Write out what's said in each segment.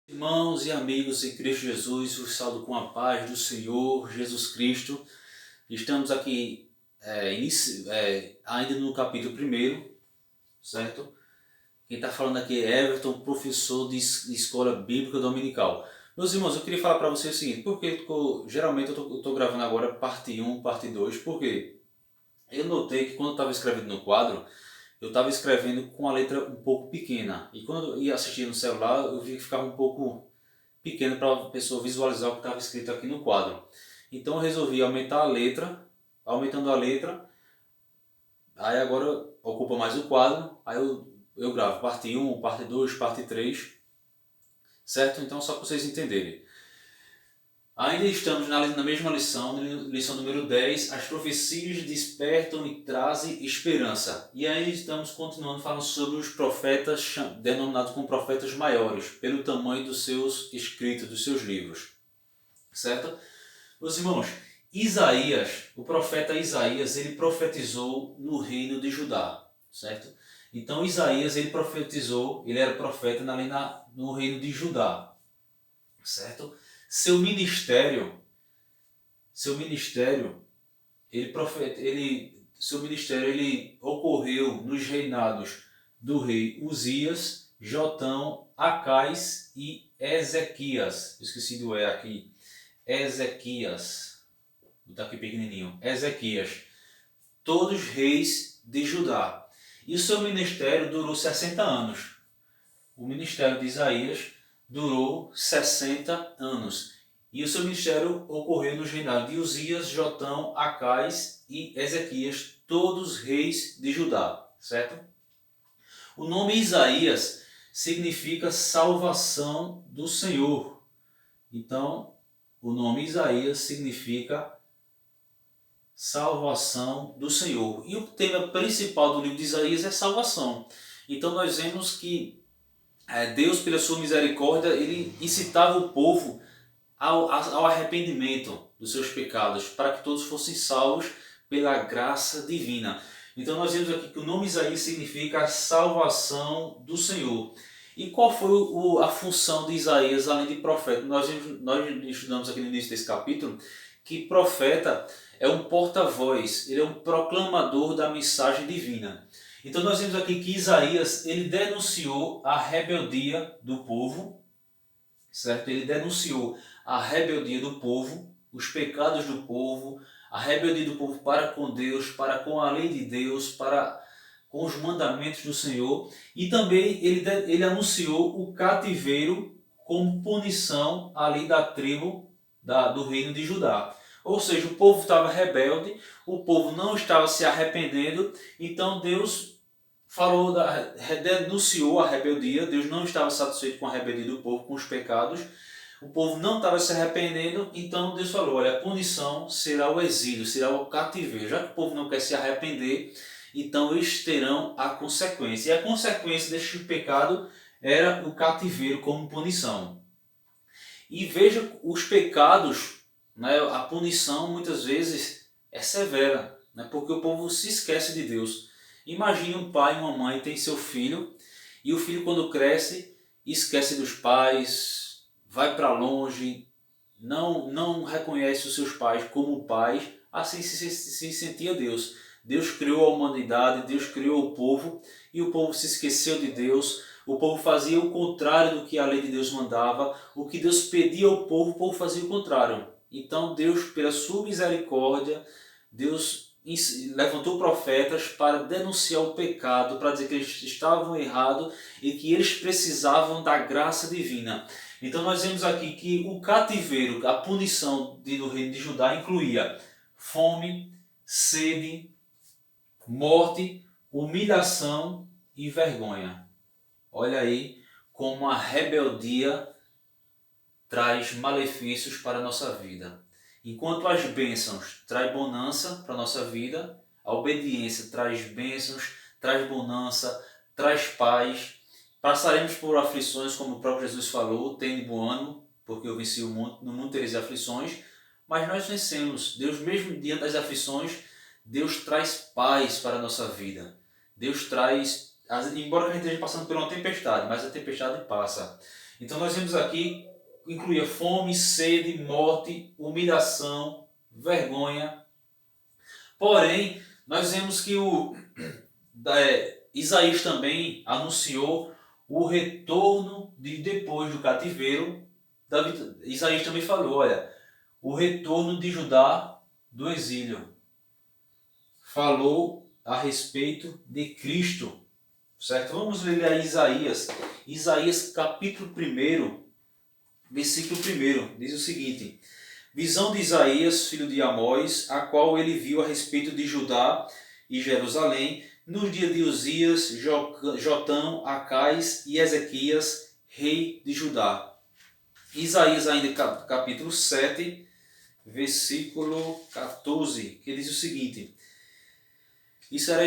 Irmãos e amigos em Cristo Jesus, vos saúdo com a paz do Senhor Jesus Cristo. Estamos aqui ainda no capítulo 1, certo? Quem está falando aqui é Everton, professor de escola bíblica dominical. Meus irmãos, eu queria falar para vocês o seguinte, porque geralmente eu estou gravando agora parte 1, parte 2, porque eu notei que quando eu estava escrevendo no quadro, eu estava escrevendo com a letra um pouco pequena. E quando eu ia assistir no celular, eu vi que ficava um pouco pequeno para a pessoa visualizar o que estava escrito aqui no quadro. Então eu resolvi aumentar a letra, aumentando a letra, aí agora ocupa mais o quadro, aí eu gravo parte 1, parte 2, parte 3, certo? Então só para vocês entenderem. Ainda estamos na mesma lição, lição número 10, as profecias despertam e trazem esperança. E aí estamos continuando falando sobre os profetas, denominados como profetas maiores, pelo tamanho dos seus escritos, dos seus livros, certo? Meus irmãos, Isaías, o profeta Isaías, ele profetizou no reino de Judá, certo? Então Isaías, ele profetizou, ele era profeta no reino de Judá, certo? Seu ministério, seu ministério, seu ministério ele ocorreu nos reinados do rei Uzias, Jotão, Acais e Ezequias. Esqueci do E aqui. Ezequias. Vou botar aqui pequenininho. Ezequias. Todos reis de Judá. E o seu ministério durou 60 anos. O ministério de Isaías durou 60 anos. E o seu ministério ocorreu nos reinados de Uzias, Jotão, Acais e Ezequias, todos reis de Judá, certo? O nome Isaías significa salvação do Senhor. Então, o nome Isaías significa salvação do Senhor. E o tema principal do livro de Isaías é salvação. Então nós vemos que Deus, pela sua misericórdia, ele incitava o povo ao arrependimento dos seus pecados, para que todos fossem salvos pela graça divina. Então nós vemos aqui que o nome Isaías significa a salvação do Senhor. E qual foi a função de Isaías além de profeta? Nós estudamos aqui no início desse capítulo que profeta é um porta-voz, ele é um proclamador da mensagem divina. Então nós vemos aqui que Isaías ele denunciou a rebeldia do povo, certo? Ele denunciou a rebeldia do povo, os pecados do povo, a rebeldia do povo para com Deus, para com a lei de Deus, para com os mandamentos do Senhor. E também ele anunciou o cativeiro como punição ali da tribo do reino de Judá. Ou seja, o povo estava rebelde, o povo não estava se arrependendo, então Deus denunciou a rebeldia, Deus não estava satisfeito com a rebeldia do povo, com os pecados, o povo não estava se arrependendo, então Deus falou, olha, a punição será o exílio, será o cativeiro, já que o povo não quer se arrepender, então eles terão a consequência, e a consequência deste pecado era o cativeiro como punição. E veja os pecados, né, a punição muitas vezes é severa, né, porque o povo se esquece de Deus. Imagine um pai e uma mãe tem seu filho e o filho quando cresce esquece dos pais, vai para longe, não reconhece os seus pais como pais, assim se sentia Deus. Deus criou a humanidade, Deus criou o povo e o povo se esqueceu de Deus. O povo fazia o contrário do que a lei de Deus mandava. O que Deus pedia ao povo, o povo fazia o contrário. Então Deus, pela sua misericórdia, Deus levantou profetas para denunciar o pecado, para dizer que eles estavam errados e que eles precisavam da graça divina. Então nós vemos aqui que o cativeiro, a punição do reino de Judá incluía fome, sede, morte, humilhação e vergonha. Olha aí como a rebeldia traz malefícios para a nossa vida. Enquanto as bênçãos traz bonança para a nossa vida, a obediência traz bênçãos, traz bonança, traz paz. Passaremos por aflições, como o próprio Jesus falou, tende bom ânimo, porque eu venci o mundo, no mundo tereis aflições, mas nós vencemos. Deus, mesmo diante das aflições, Deus traz paz para a nossa vida. Deus traz, embora a gente esteja passando por uma tempestade, mas a tempestade passa. Então nós vemos aqui, incluía fome, sede, morte, humilhação, vergonha. Porém, nós vemos que Isaías também anunciou o retorno depois do cativeiro. Isaías também falou, olha, o retorno de Judá do exílio. Falou a respeito de Cristo, certo? Vamos ler aí Isaías. Isaías capítulo 1, versículo 1, diz o seguinte: visão de Isaías, filho de Amós, a qual ele viu a respeito de Judá e Jerusalém, nos dias de Uzias, Jotão, Acais e Ezequias, rei de Judá. Isaías ainda capítulo 7, versículo 14, que diz o seguinte: isso era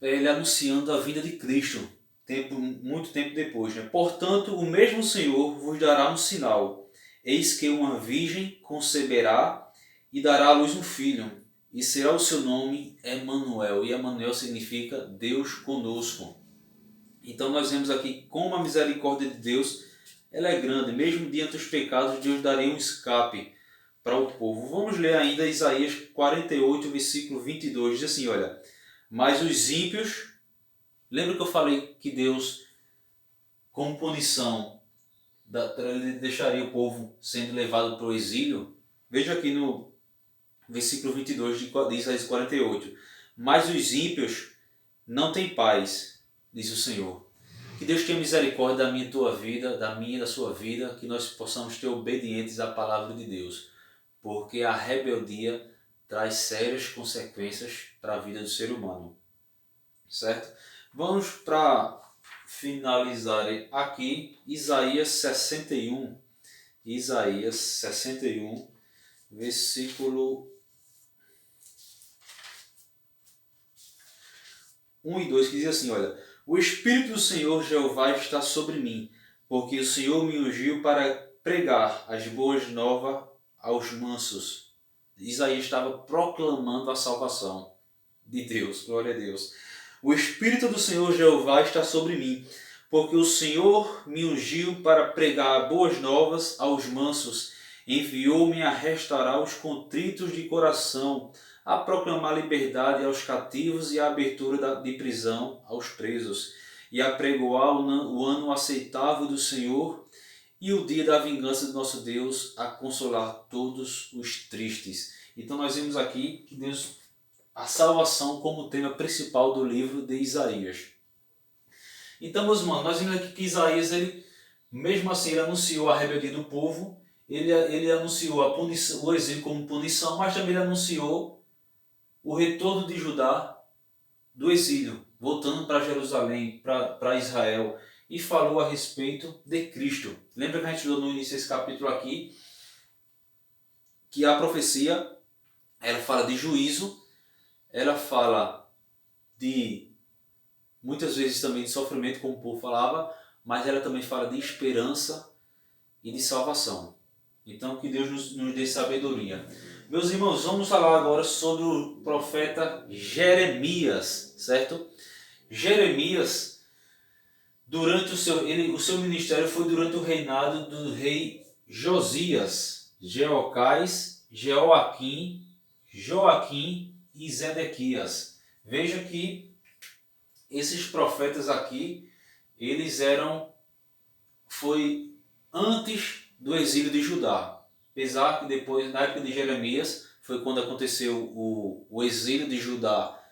ele anunciando a vinda de Cristo, muito tempo depois. Né? Portanto, o mesmo Senhor vos dará um sinal. Eis que uma virgem conceberá e dará à luz um filho, e será o seu nome Emanuel. E Emanuel significa Deus conosco. Então nós vemos aqui como a misericórdia de Deus ela é grande. Mesmo diante dos pecados, Deus daria um escape para o povo. Vamos ler ainda Isaías 48, versículo 22. Diz assim, olha: mas os ímpios, lembra que eu falei que Deus, como punição, deixaria o povo sendo levado para o exílio? Veja aqui no versículo 22 de Isaías 48. Mas os ímpios não têm paz, diz o Senhor. Que Deus tenha misericórdia da minha e tua vida, da minha e da sua vida, que nós possamos ter obedientes à palavra de Deus. Porque a rebeldia traz sérias consequências para a vida do ser humano. Certo? Vamos para finalizar aqui Isaías 61. Isaías 61, versículo 1 e 2, que diz assim, olha: o Espírito do Senhor Jeová está sobre mim, porque o Senhor me ungiu para pregar as boas novas aos mansos. Isaías estava proclamando a salvação de Deus, glória a Deus. O Espírito do Senhor Jeová está sobre mim, porque o Senhor me ungiu para pregar boas novas aos mansos, enviou-me a restaurar os contritos de coração, a proclamar liberdade aos cativos e a abertura de prisão aos presos, e a pregoar o ano aceitável do Senhor e o dia da vingança do nosso Deus, a consolar todos os tristes. Então nós vemos aqui que Deus, a salvação como tema principal do livro de Isaías. Então, meus irmãos, nós vimos aqui que Isaías, mesmo assim, ele anunciou a rebeldia do povo, ele anunciou a punição, o exílio como punição, mas também ele anunciou o retorno de Judá do exílio, voltando para Jerusalém, para Israel, e falou a respeito de Cristo. Lembra que a gente estudou no início desse capítulo aqui, que a profecia, ela fala de juízo, ela fala de, muitas vezes também de sofrimento, como o povo falava, mas ela também fala de esperança e de salvação. Então que Deus nos dê sabedoria. Meus irmãos, vamos falar agora sobre o profeta Jeremias, certo? Jeremias, durante o seu ministério foi durante o reinado do rei Josias, Jeocais, Joaquim e Zedequias. Veja que esses profetas aqui, foi antes do exílio de Judá. Apesar que depois, na época de Jeremias, foi quando aconteceu o exílio de Judá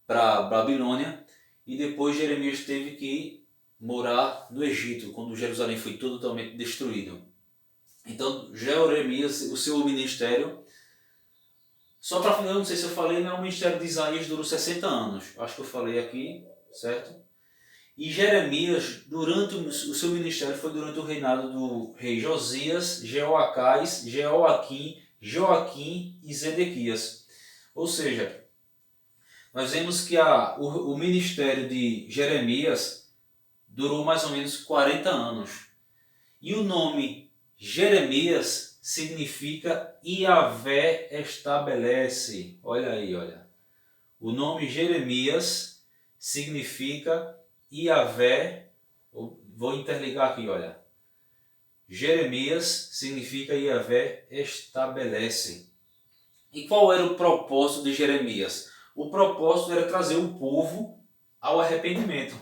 para a Babilônia, e depois Jeremias teve que morar no Egito, quando Jerusalém foi totalmente destruído. Então, Jeremias, o seu ministério, só para finalizar, não sei se eu falei, o ministério de Isaías durou 60 anos. Acho que eu falei aqui, certo? E Jeremias, durante o seu ministério, foi durante o reinado do rei Josias, Jeoacás, Joaquim e Zedequias. Ou seja, nós vemos que o ministério de Jeremias durou mais ou menos 40 anos. E o nome Jeremias significa Iavé estabelece. Olha aí, olha. O nome Jeremias significa Iavé, vou interligar aqui, olha. Jeremias significa Yahvé estabelece. E qual era o propósito de Jeremias? O propósito era trazer o povo ao arrependimento.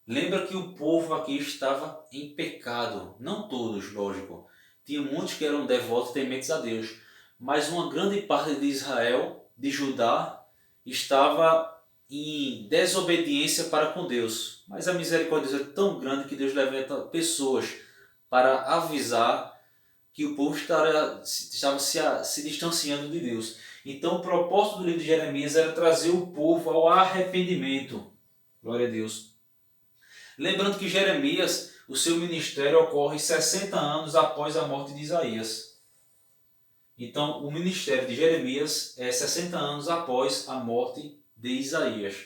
Lembra que o povo aqui estava em pecado. Não todos, lógico. Tinha muitos que eram devotos, tementes a Deus. Mas uma grande parte de Israel, de Judá, estava em desobediência para com Deus. Mas a misericórdia de Deus é tão grande que Deus levanta pessoas para avisar que o povo estava se distanciando de Deus. Então o propósito do livro de Jeremias era trazer o povo ao arrependimento. Glória a Deus. Lembrando que Jeremias, o seu ministério ocorre 60 anos após a morte de Isaías. Então o ministério de Jeremias é 60 anos após a morte de Isaías.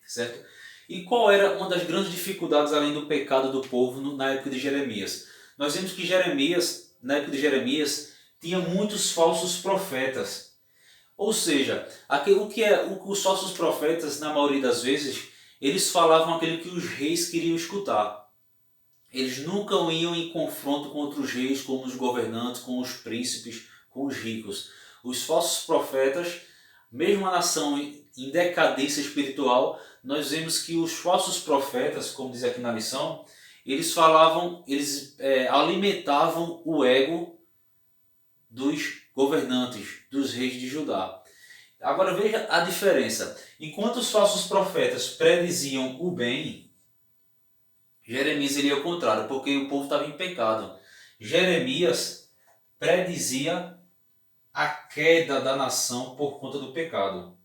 Certo? E qual era uma das grandes dificuldades além do pecado do povo na época de Jeremias? Nós vemos que Jeremias, na época de Jeremias, tinha muitos falsos profetas. Ou seja, os falsos profetas, na maioria das vezes, eles falavam aquilo que os reis queriam escutar. Eles nunca iam em confronto contra os reis, com os governantes, com os príncipes, com os ricos. Os falsos profetas, mesmo a nação em decadência espiritual, nós vemos que os falsos profetas, como diz aqui na lição, eles alimentavam o ego dos governantes, dos reis de Judá. Agora veja a diferença. Enquanto os falsos profetas prediziam o bem, Jeremias iria ao contrário, porque o povo estava em pecado. Jeremias predizia a queda da nação por conta do pecado.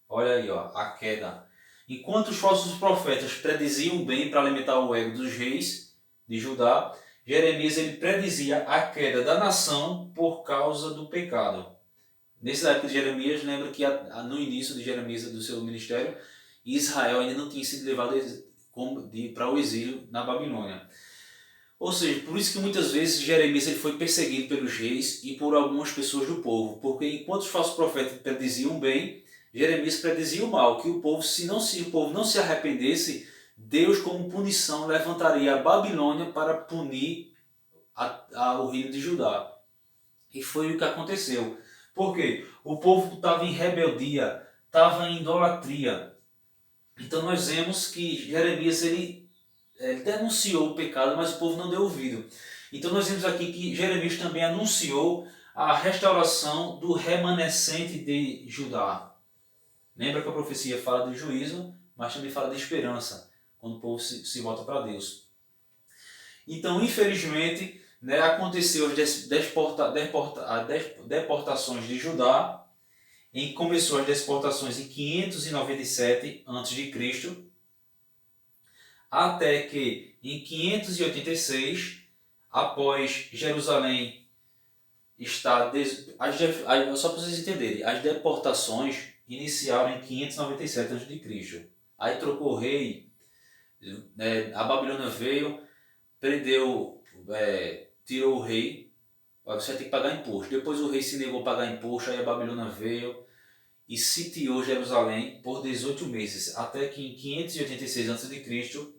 Olha aí, ó, a queda. Enquanto os falsos profetas prediziam o bem para alimentar o ego dos reis de Judá, Jeremias ele predizia a queda da nação por causa do pecado. Nessa época de Jeremias, lembra que no início de Jeremias, do seu ministério, Israel ainda não tinha sido levado para o exílio na Babilônia. Ou seja, por isso que muitas vezes Jeremias ele foi perseguido pelos reis e por algumas pessoas do povo, porque enquanto os falsos profetas prediziam o bem, Jeremias predizia o mal, que o povo, se o povo não se arrependesse, Deus como punição levantaria a Babilônia para punir o reino de Judá. E foi o que aconteceu. Por quê? O povo estava em rebeldia, estava em idolatria. Então nós vemos que Jeremias ele denunciou o pecado, mas o povo não deu ouvido. Então nós vemos aqui que Jeremias também anunciou a restauração do remanescente de Judá. Lembra que a profecia fala de juízo, mas também fala de esperança, quando o povo se volta para Deus. Então, infelizmente, aconteceu as deportações de Judá, começou as deportações em 597 a.C., até que em 586, após Jerusalém estar... Só para vocês entenderem, as deportações iniciaram em 597 a.C. Aí trocou o rei, a Babilônia veio, prendeu, tirou o rei, você vai ter que pagar imposto. Depois o rei se negou a pagar imposto, aí a Babilônia veio e sitiou Jerusalém por 18 meses, até que em 586 a.C.,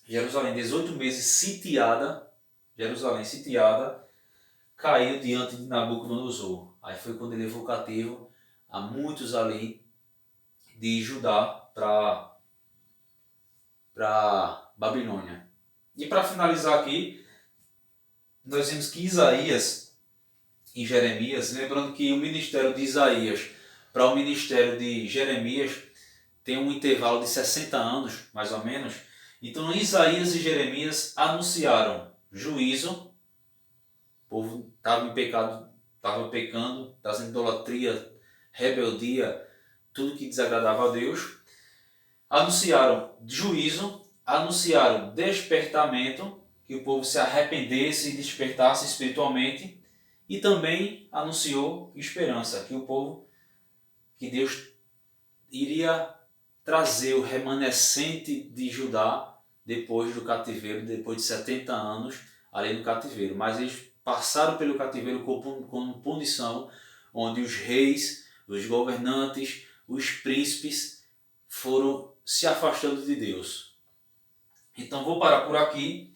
Jerusalém, 18 meses sitiada, caiu diante de Nabucodonosor. Aí foi quando ele levou cativo a muitos ali de Judá para Babilônia. E para finalizar aqui, nós vemos que Isaías e Jeremias, lembrando que o ministério de Isaías para o ministério de Jeremias tem um intervalo de 60 anos, mais ou menos. Então Isaías e Jeremias anunciaram juízo, o povo estava em pecado, estava pecando, trazendo idolatria, rebeldia, tudo que desagradava a Deus. Anunciaram juízo, anunciaram despertamento, que o povo se arrependesse e despertasse espiritualmente, e também anunciou esperança, que Deus iria trazer o remanescente de Judá depois do cativeiro, depois de 70 anos ali no cativeiro. Mas eles passaram pelo cativeiro com punição, onde os reis, os governantes, os príncipes foram se afastando de Deus. Então vou parar por aqui.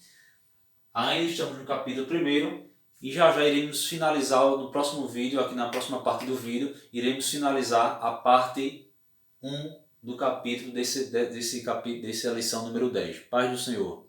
Ainda estamos no capítulo 1 e já já iremos finalizar no próximo vídeo, aqui na próxima parte do vídeo, iremos finalizar a parte 1 do capítulo dessa lição número 10. Paz do Senhor.